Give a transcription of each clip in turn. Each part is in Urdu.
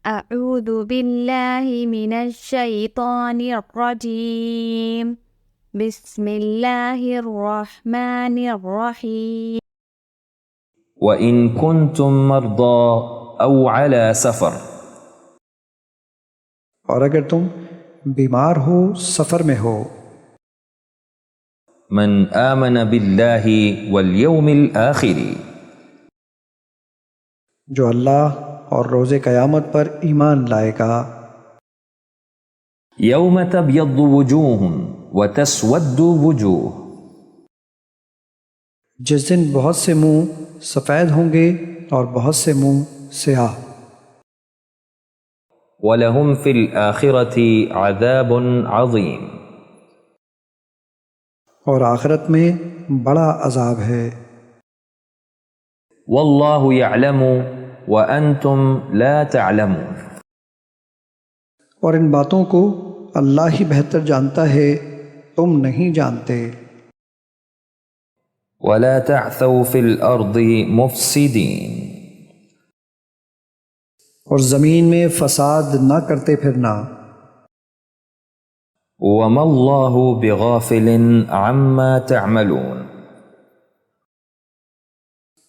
أعوذ بالله من الشيطان الرجيم بسم الله الرحمن الرحيم وَإِن كُنتُم مَّرْضَىٰ أَوْ عَلَىٰ سَفَرٍ اور اگر تم بیمار ہو، سفر میں ہو، مَنْ آمَنَ بِاللَّهِ وَالْيَوْمِ الْآخِرِ جو اللہ اور روز قیامت پر ایمان لائے گا، يَوْمَ تَبْيَضُّ وُجُوهٌ وَتَسْوَدُّ وُجُوهٌ جس دن بہت سے منہ سفید ہوں گے اور بہت سے منہ سیاہ۔ وَلَهُمْ فِي الْآخِرَةِ عَذَابٌ عَظِيمٌ اور آخرت میں بڑا عذاب ہے۔ وَاللَّهُ يَعْلَمُ وَأَنْتُمْ لَا تَعْلَمُونَ اور ان باتوں کو اللہ ہی بہتر جانتا ہے، تم نہیں جانتے۔ وَلَا تَعْثَوْا فِي الْأَرْضِ مُفْسِدِينَ اور زمین میں فساد نہ کرتے پھرنا۔ وَمَا اللَّهُ بِغَافِلٍ عَمَّا تَعْمَلُونَ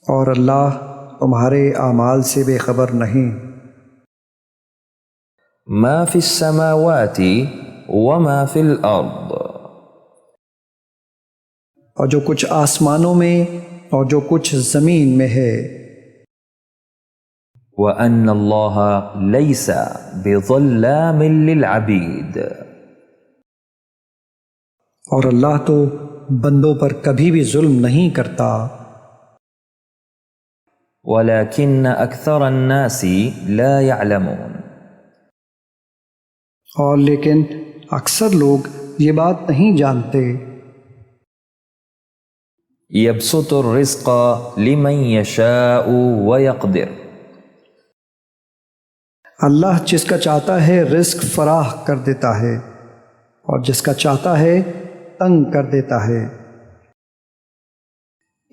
اور اللہ تمہارے اعمال سے بے خبر نہیں۔ مَا فِي السَّمَاوَاتِ وَمَا فِي الْأَرْضِ اور جو کچھ آسمانوں میں اور جو کچھ زمین میں ہے۔ وَأَنَّ اللَّهَ لَيْسَ بِظَلَّامٍ لِّلْعَبِيدِ اور اللہ تو بندوں پر کبھی بھی ظلم نہیں کرتا۔ وَلَكِنَّ أَكْثَرَ النَّاسِ لَا يَعْلَمُونَ اور لیکن اکثر لوگ یہ بات نہیں جانتے۔ يَبْسُطُ الرِّزْقَ لِمَن يَشَاءُ وَيَقْدِرُ اللہ جس کا چاہتا ہے رزق فراہ کر دیتا ہے، اور جس کا چاہتا ہے تنگ کر دیتا ہے۔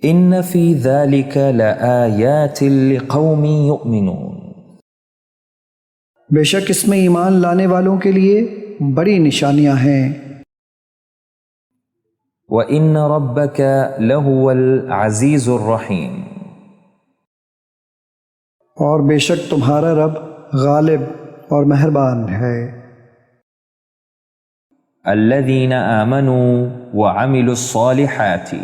إِنَّ فِي ذَلِكَ لَآيَاتٍ لِقَوْمٍ يُؤْمِنُونَ بے شک اس میں ایمان لانے والوں کے لیے بڑی نشانیاں ہیں۔ وَإِنَّ رَبَّكَ لَهُوَ الْعَزِيزُ الرَّحِيمُ اور بے شک تمہارا رب غالب اور مہربان ہے۔ الَّذِينَ آمَنُوا وَعَمِلُوا الصَّالِحَاتِ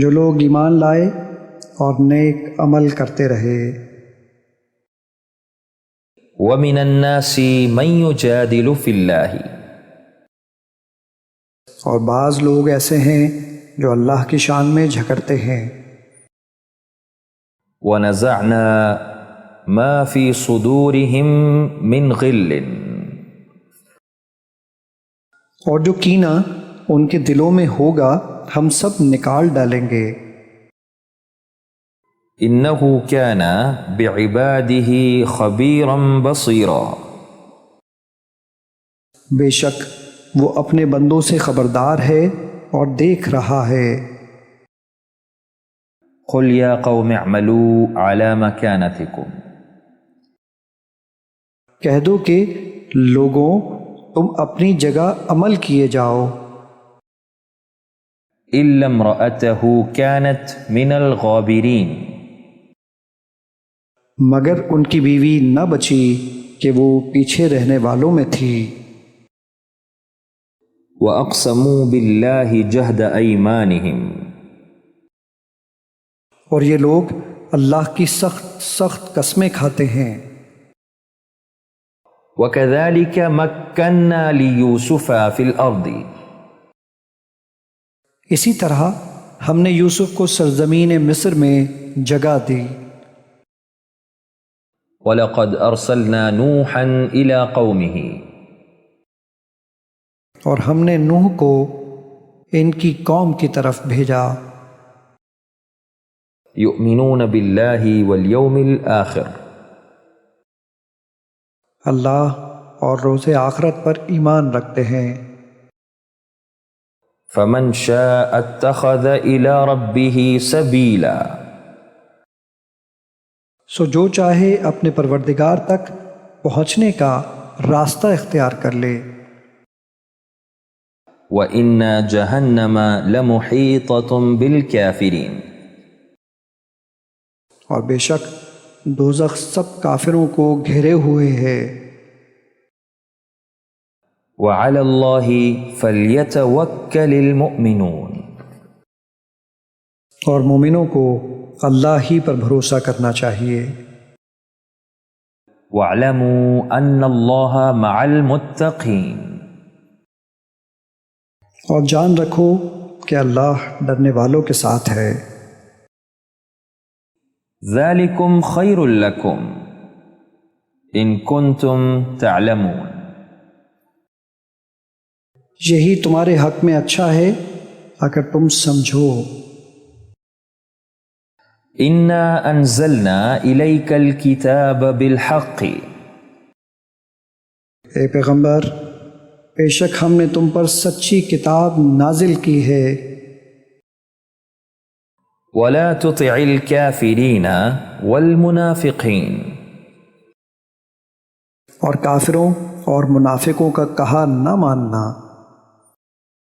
جو لوگ ایمان لائے اور نیک عمل کرتے رہے۔ وَمِنَ النَّاسِ مَن يُجَادِلُ فِي اللَّهِ اور بعض لوگ ایسے ہیں جو اللہ کی شان میں جھگڑتے ہیں۔ وَنَزَعْنَا مَا فِي صُدُورِهِم مِّن غِلٍّ اور جو کینہ ان کے دلوں میں ہوگا ہم سب نکال ڈالیں گے۔ إِنَّهُ كَانَ بِعِبَادِهِ خَبِيرًا بَصِيرًا بے شک وہ اپنے بندوں سے خبردار ہے اور دیکھ رہا ہے۔ قُلْ يَا قَوْمِ اعْمَلُوا عَلَى مَكَانَتِكُمْ کہہ دو کہ لوگوں تم اپنی جگہ عمل کیے جاؤ۔ إِلَّا امْرَأَتَهُ كَانَتْ مِنَ الْغَابِرِينَ مگر ان کی بیوی نہ بچی کہ وہ پیچھے رہنے والوں میں تھی۔ وَأَقْسَمُوا بِاللَّهِ جَهْدَ أَيْمَانِهِمْ اور یہ لوگ اللہ کی سخت سخت قسمیں کھاتے ہیں۔ وَكَذَلِكَ مَكَّنَّا لِيُوسُفَ فِي الْأَرْضِ اسی طرح ہم نے یوسف کو سرزمین مصر میں جگہ دی۔ وَلَقَدْ أَرْسَلْنَا نُوحًا إِلَىٰ قَوْمِهِ اور ہم نے نوح کو ان کی قوم کی طرف بھیجا۔ يُؤْمِنُونَ بِاللَّهِ وَالْيَوْمِ الْآخِرِ اللہ اور روز آخرت پر ایمان رکھتے ہیں۔ فَمَنْ شَاءَ اتَّخَذَ إِلَىٰ رَبِّهِ سَبِيلًا سو جو چاہے اپنے پروردگار تک پہنچنے کا راستہ اختیار کر لے۔ وَإِنَّ جَهَنَّمَ لَمُحِيطَةٌ بِالْكَافِرِينَ، اور بے شک دوزخ سب کافروں کو گھیرے ہوئے ہے۔ وَعَلَى اللَّهِ فَلْيَتَوَكَّلِ الْمُؤْمِنُونَ، اور مومنوں کو اللہ ہی پر بھروسہ کرنا چاہیے۔ وَاعْلَمُوا أَنَّ اللَّهَ مَعَ الْمُتَّقِينَ، اور جان رکھو کہ اللہ ڈرنے والوں کے ساتھ ہے۔ ذَلِكُمْ خَيْرٌ لَكُمْ إِن كُنتُمْ تَعْلَمُونَ، یہی تمہارے حق میں اچھا ہے اگر تم سمجھو۔ إِنَّا أَنزَلْنَا إِلَيْكَ الْكِتَابَ بِالْحَقِّ، اے پیغمبر، بے شک ہم نے تم پر سچی کتاب نازل کی ہے۔ وَلَا تُطِعِ الْكَافِرِينَ وَالْمُنَافِقِينَ، اور کافروں اور منافقوں کا کہا نہ ماننا۔